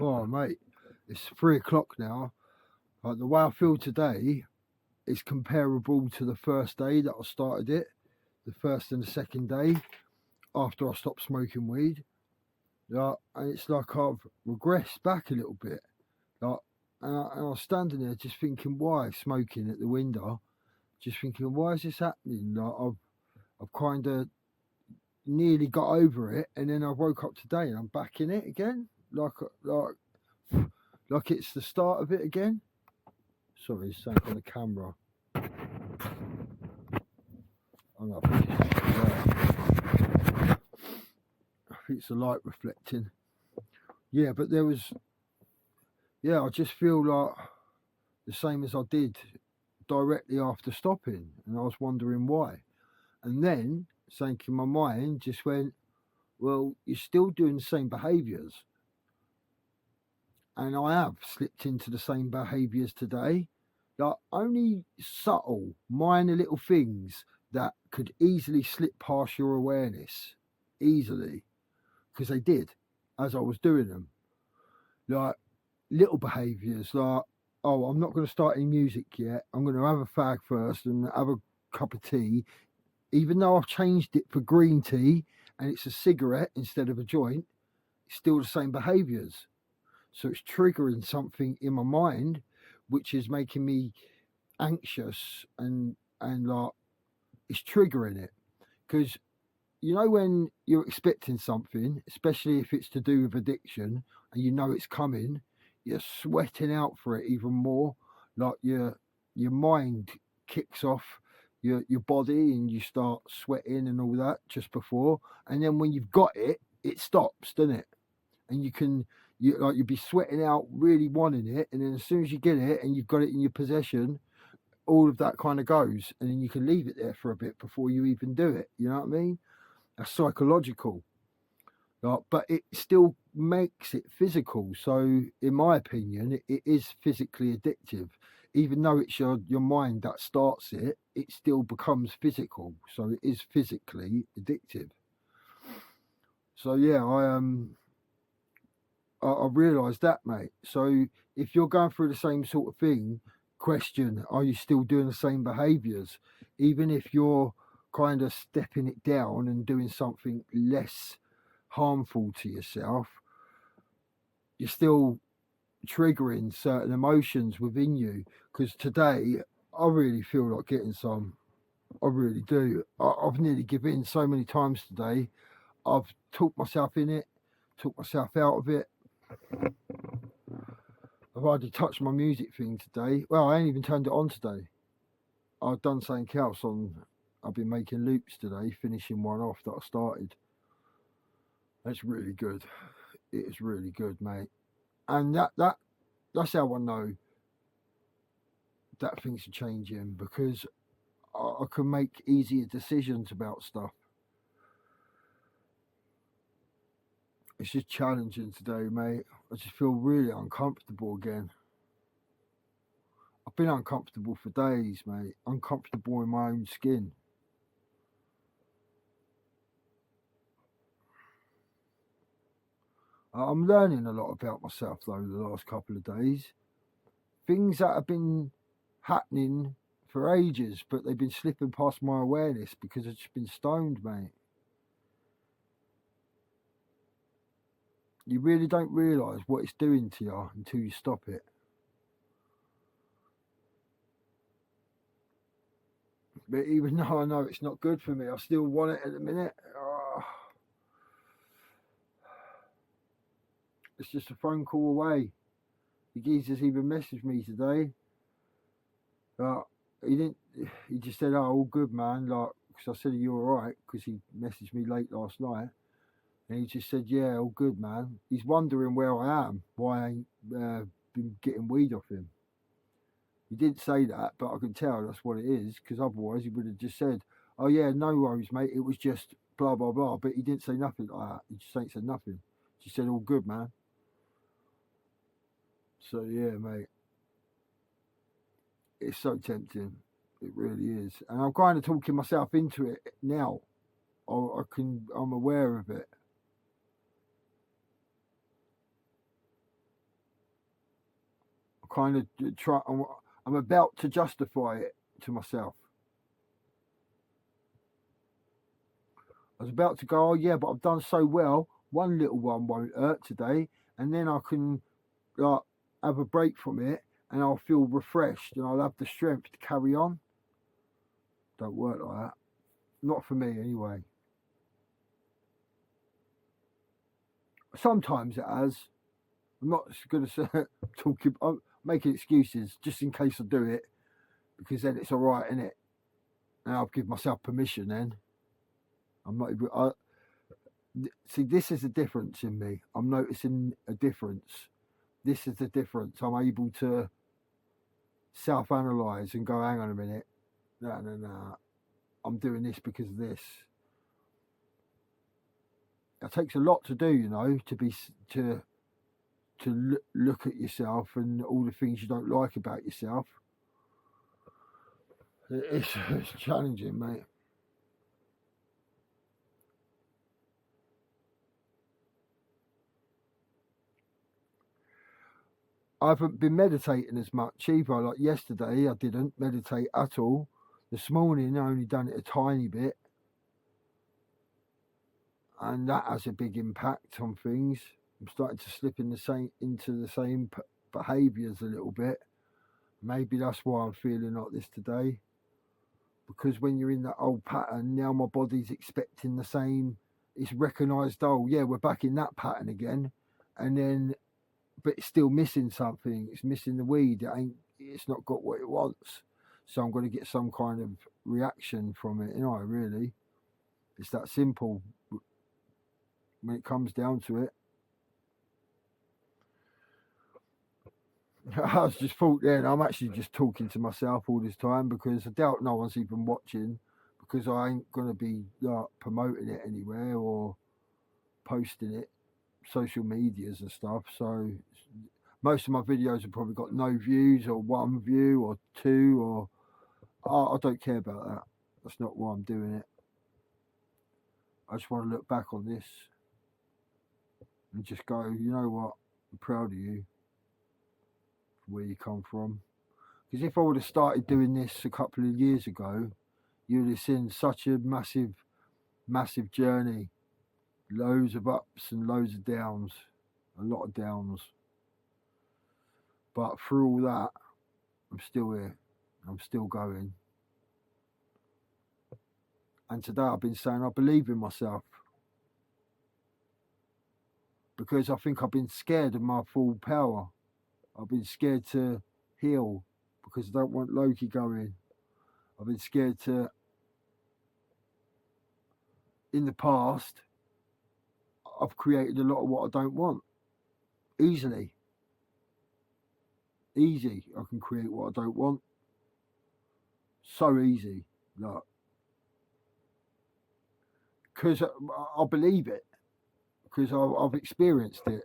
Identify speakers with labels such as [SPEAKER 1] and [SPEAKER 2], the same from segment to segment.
[SPEAKER 1] Oh, mate, it's 3 o'clock now. Like the way I feel today is comparable to the first day that I started it, the first and the second day after I stopped smoking weed. And it's like I've regressed back a little bit. Like, and I was standing there just thinking, why smoking at the window? Just thinking, why is this happening? Like I've kind of nearly got over it, and then I woke up today and I'm back in it again. Like it's the start of it again. Sorry, it's something on the camera. I don't know, I think it's just I think it's the light reflecting. Yeah, but there was, yeah, I just feel like the same as I did directly after stopping, and I was wondering why. And then something in my mind just went, well, you're still doing the same behaviours, and I have slipped into the same behaviours today. Like only subtle, minor little things that could easily slip past your awareness, easily, because they did as I was doing them. Like little behaviours, like, oh, I'm not going to start any music yet. I'm going to have a fag first and have a cup of tea, even though I've changed it for green tea and it's a cigarette instead of a joint. It's still the same behaviours. So it's triggering something in my mind, which is making me anxious and like it's triggering it because you know when you're expecting something, especially if it's to do with addiction, and you know it's coming, you're sweating out for it even more. Like your mind kicks off your body, and you start sweating and all that just before. And then when you've got it, it stops, doesn't it? And you'll be sweating out, really wanting it, and then as soon as you get it and you've got it in your possession, all of that kind of goes, and then you can leave it there for a bit before you even do it. You know what I mean? That's psychological, but it still makes it physical. So, in my opinion, it is physically addictive. Even though it's your mind that starts it, it still becomes physical. So it is physically addictive. So yeah, I realised that, mate. So if you're going through the same sort of thing, question: are you still doing the same behaviours, even if you're kind of stepping it down and doing something less harmful to yourself? You're still triggering certain emotions within you. Because today, I really feel like getting some. I really do. I've nearly given in so many times today. I've talked myself in it, talked myself out of it. I've hardly touched my music thing today. Well, I ain't even turned it on today. I've done something else on. I've been making loops today, finishing one off that I started. That's really good. It is really good, mate. And that's how I know that things are changing because I can make easier decisions about stuff. It's just challenging today, mate. I just feel really uncomfortable again. I've been uncomfortable for days, mate. Uncomfortable in my own skin. I'm learning a lot about myself though the last couple of days. Things that have been happening for ages, but they've been slipping past my awareness because I've just been stoned, mate. You really don't realise what it's doing to you until you stop it. But even though I know it's not good for me, I still want it at the minute. It's just a phone call away. The geezer's even messaged me today. Uh, he didn't. He just said, "Oh, all good, man." Like, because I said, "Are you all right?" Because he messaged me late last night, and he just said, "Yeah, all good, man." He's wondering where I am, why I ain't been getting weed off him. He didn't say that, but I can tell that's what it is. Because otherwise, he would have just said, "Oh yeah, no worries, mate. It was just blah blah blah." But he didn't say nothing like that. He just ain't said nothing. He just said, "All good, man." So yeah, mate, it's so tempting. It really is, and I'm kind of talking myself into it now. I'm aware of it. kind of try. I'm about to justify it to myself. I was about to go, oh yeah, but I've done so well. One little one won't hurt today, and then I can like have a break from it, and I'll feel refreshed, and I'll have the strength to carry on. Don't work like that. Not for me, anyway. Sometimes it has. I'm not going to say talking. I'm making excuses just in case I do it, because then it's all right, innit? And I'll give myself permission. Then I'm not even. See, this is a difference in me. I'm noticing a difference. This is the difference. I'm able to self-analyze and go, hang on a minute. No. I'm doing this because of this. It takes a lot to do, you know, to look at yourself and all the things you don't like about yourself. It's challenging, mate. I haven't been meditating as much either. Like yesterday, I didn't meditate at all. This morning, I only done it a tiny bit, and that has a big impact on things. I'm starting to slip into the same behaviours a little bit. Maybe that's why I'm feeling like this today. Because when you're in that old pattern, now my body's expecting the same. It's recognised, oh yeah, we're back in that pattern again, and then, but it's still missing something. It's missing the weed. It's not got what it wants. So I'm going to get some kind of reaction from it. You know, really, it's that simple. When it comes down to it, I was just thought then I'm actually just talking to myself all this time because I doubt no one's even watching, because I ain't gonna be like promoting it anywhere or posting it, social medias and stuff. So most of my videos have probably got no views or one view or two, or I don't care about that. That's not why I'm doing it. I just want to look back on this and just go, you know what? I'm proud of you for where you come from. Because if I would have started doing this a couple of years ago, you would have seen such a massive journey. Loads of ups and loads of downs. A lot of downs. But through all that, I'm still here. I'm still going. And today I've been saying I believe in myself. Because I think I've been scared of my full power. I've been scared to heal because I don't want Loki going. I've been scared to, in the past, I've created a lot of what I don't want. Easily. Easy. I can create what I don't want. So easy. Like, because I believe it. Because I've experienced it.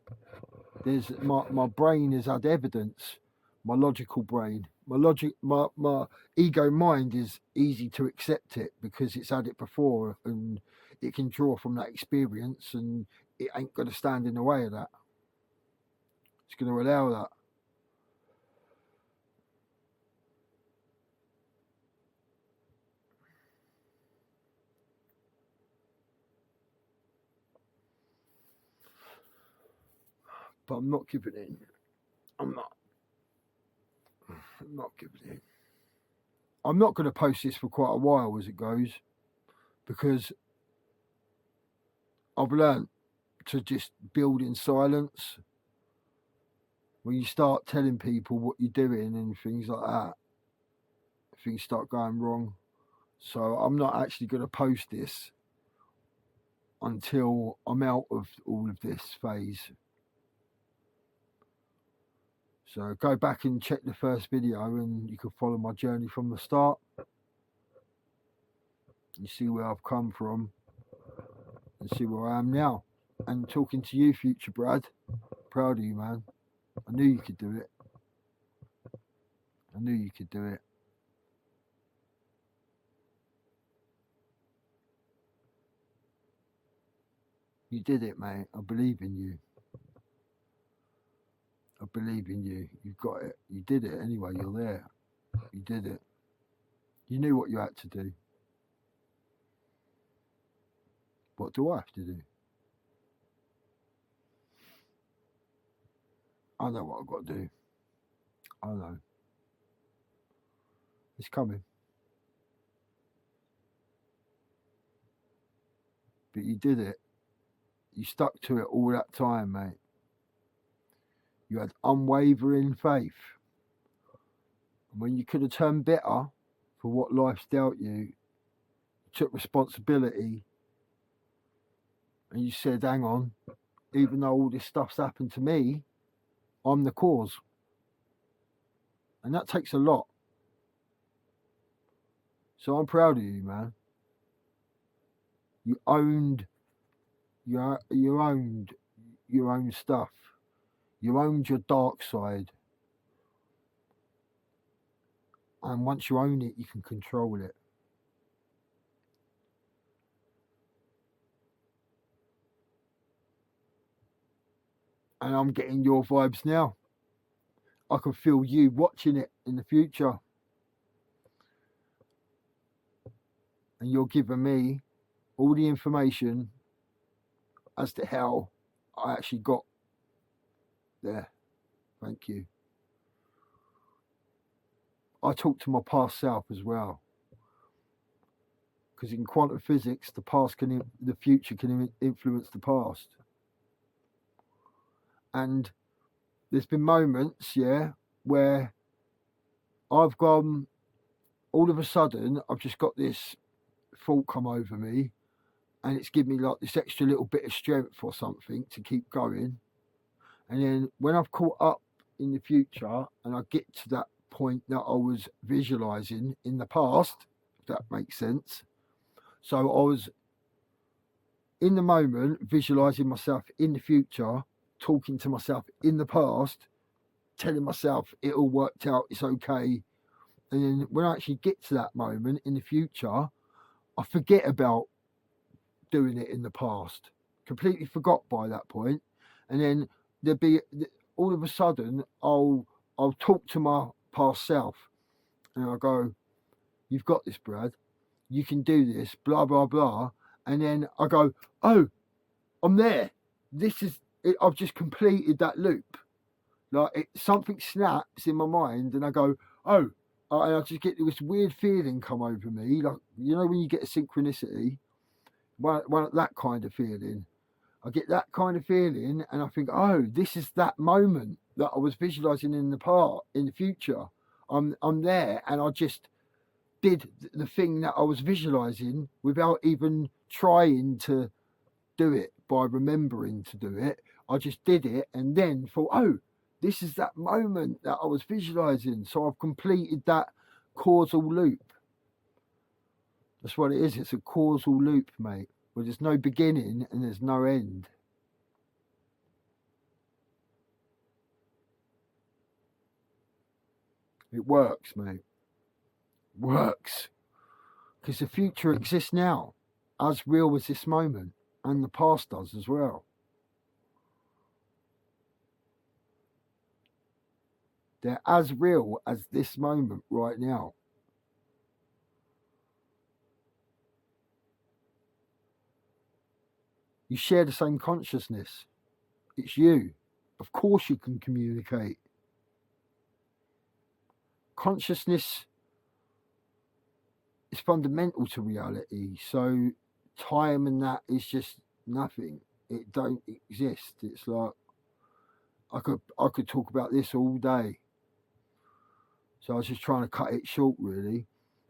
[SPEAKER 1] There's my brain has had evidence. My logical brain, my ego mind is easy to accept it because it's had it before and it can draw from that experience, and it ain't going to stand in the way of that. It's going to allow that. But I'm not giving in. I'm not. I'm not giving in. I'm not going to post this for quite a while as it goes, because I've learned to just build in silence. When you start telling people what you're doing and things like that, things start going wrong. So I'm not actually going to post this until I'm out of all of this phase. So go back and check the first video and you can follow my journey from the start. You see where I've come from and see where I am now. And talking to you, future Brad, proud of you, man. I knew you could do it. I knew you could do it. You did it, mate. I believe in you. I believe in you. You've got it. You did it anyway. You're there. You did it. You knew what you had to do. What do I have to do? I know what I've got to do. I know. It's coming. But you did it. You stuck to it all that time, mate. You had unwavering faith. And when you could have turned bitter for what life's dealt you, you took responsibility and you said, hang on, even though all this stuff's happened to me, I'm the cause. And that takes a lot. So I'm proud of you, man. You owned you owned your own stuff. You owned your dark side. And once you own it, you can control it. And I'm getting your vibes now. I can feel you watching it in the future. And you're giving me all the information as to how I actually got there. Thank you. I talk to my past self as well. Because in quantum physics, the future can influence the past. And there's been moments, where I've gone, all of a sudden, I've just got this thought come over me, and it's given me like this extra little bit of strength or something to keep going. And then when I've caught up in the future and I get to that point that I was visualizing in the past, if that makes sense. So I was in the moment visualizing myself in the future, talking to myself in the past, telling myself it all worked out, it's okay. And then when I actually get to that moment in the future, I forget about doing it in the past. Completely forgot by that point. And then there'll be all of a sudden I'll talk to my past self and I'll go, you've got this, Brad. You can do this, blah, blah, blah. And then I go, oh, I'm there. This is it. I've just completed that loop. Like something snaps in my mind and I go, oh, and I just get this weird feeling come over me. Like, you know, when you get a synchronicity, that kind of feeling. I get that kind of feeling and I think, oh, this is that moment that I was visualizing in the future. I'm there and I just did the thing that I was visualizing without even trying to do it by remembering to do it. I just did it and then thought, oh, this is that moment that I was visualizing. So I've completed that causal loop. That's what it is. It's a causal loop, mate, where there's no beginning and there's no end. It works, mate. Works. Because the future exists now, as real as this moment, and the past does as well. They're as real as this moment right now. You share the same consciousness. It's you. Of course you can communicate. Consciousness is fundamental to reality. So time and that is just nothing. It don't exist. It's like I could talk about this all day. So I was just trying to cut it short, really,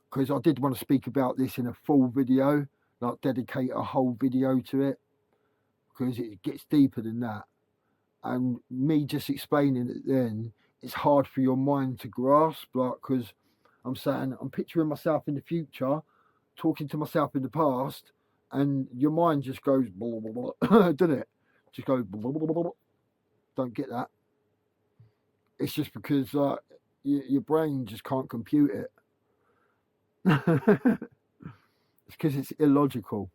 [SPEAKER 1] because I did want to speak about this in a full video, like dedicate a whole video to it, because it gets deeper than that. And me just explaining it then, it's hard for your mind to grasp, like, because I'm saying, I'm picturing myself in the future, talking to myself in the past, and your mind just goes, blah, blah, blah, doesn't it? Just goes, blah, blah, blah, blah. Don't get that. It's just because your brain just can't compute it. It's because it's illogical.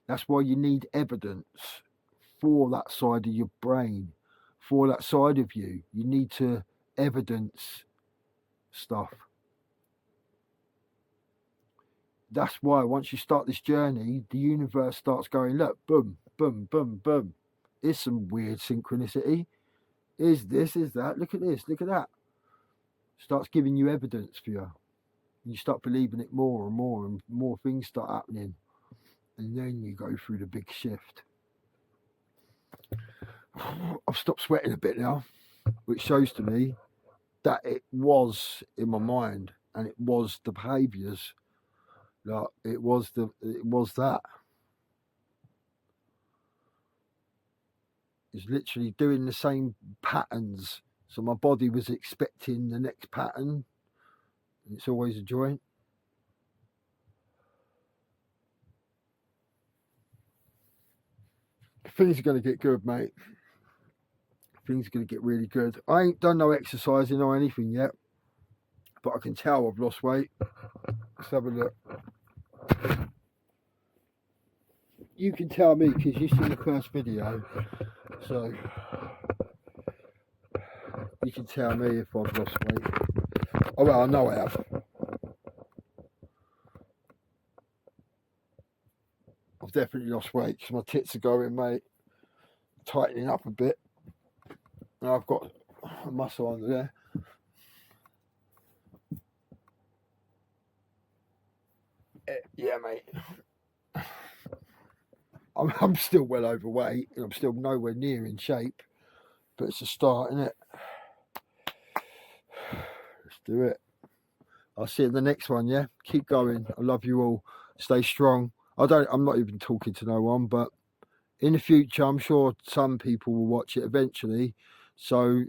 [SPEAKER 1] That's why you need evidence. for that side of your brain, for that side of you. You need to evidence stuff. That's why once you start this journey, the universe starts going, look, boom, boom, boom, boom. Here's some weird synchronicity. Is this, is that? Look at this, look at that. Starts giving you evidence for you. And you start believing it more and more things start happening. And then you go through the big shift. I've stopped sweating a bit now, which shows to me that it was in my mind and it was the behaviours. Like it was that. It's literally doing the same patterns. So my body was expecting the next pattern. And it's always a joy. Things are going to get good, mate. Things are going to get really good. I ain't done no exercising or anything yet, but I can tell I've lost weight. Let's have a look. You can tell me because you've seen the first video, so you can tell me if I've lost weight. Oh well, I know I have. I've definitely lost weight because my tits are going, mate, tightening up a bit. And I've got a muscle under there. Yeah, mate. I'm still well overweight and I'm still nowhere near in shape, but it's a start, isn't it? Let's do it. I'll see you in the next one, yeah? Keep going. I love you all. Stay strong. I'm not even talking to no one, but in the future, I'm sure some people will watch it eventually. So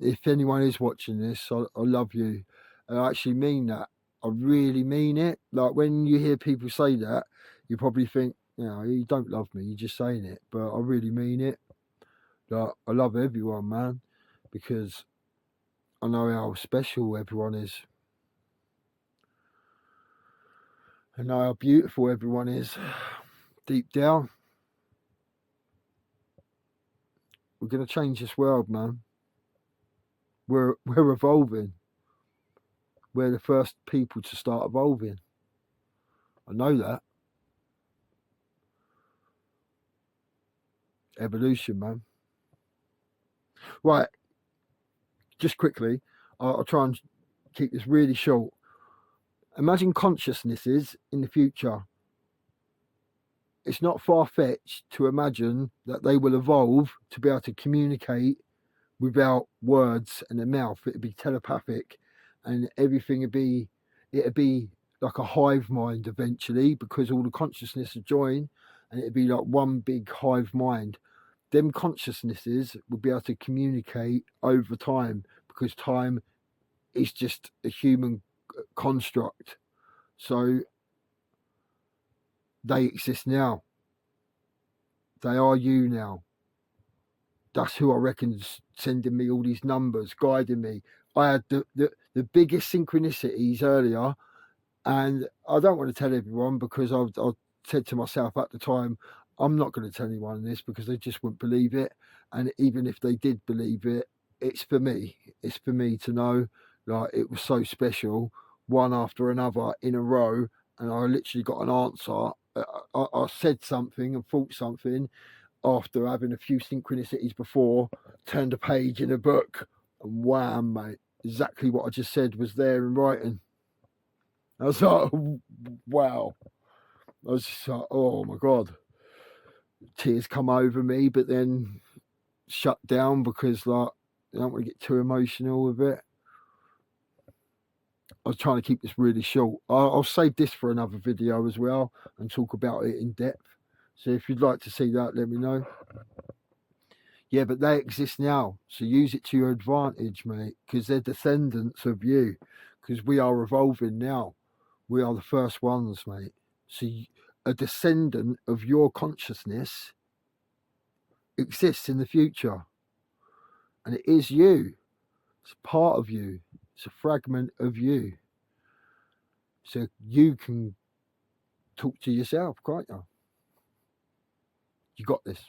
[SPEAKER 1] if anyone is watching this, I love you. And I actually mean that. I really mean it. Like when you hear people say that, you probably think, you don't love me, you're just saying it. But I really mean it. Like, I love everyone, man, because I know how special everyone is. I know how beautiful everyone is deep down. We're going to change this world, man. We're evolving. We're the first people to start evolving. I know that. Evolution, man. Right. Just quickly, I'll try and keep this really short. Imagine consciousnesses in the future. It's not far-fetched to imagine that they will evolve to be able to communicate without words and their mouth. It'd be telepathic, and everything it'd be like a hive mind eventually, because all the consciousness would join, and it'd be like one big hive mind. Them consciousnesses would be able to communicate over time, because time is just a human construct. So they exist now. They are you now. That's who I reckon's sending me all these numbers, guiding me. I had the biggest synchronicities earlier, and I don't want to tell everyone because I said to myself at the time, I'm not going to tell anyone this because they just wouldn't believe it. And even if they did believe it, it's for me. It's for me to know. Like, it was so special, one after another in a row, and I literally got an answer. I said something and thought something after having a few synchronicities before, turned a page in a book, and wham, mate, exactly what I just said was there in writing. I was like, wow. I was just like, oh my God. Tears come over me, but then shut down because, like, I don't want to get too emotional with it. I was trying to keep this really short. I'll save this for another video as well and talk about it in depth. So if you'd like to see that, let me know. Yeah, but they exist now. So use it to your advantage, mate, because they're descendants of you, because we are evolving now. We are the first ones, mate. So a descendant of your consciousness exists in the future. And it is you. It's part of you. It's a fragment of you. So you can talk to yourself, can't you? You got this.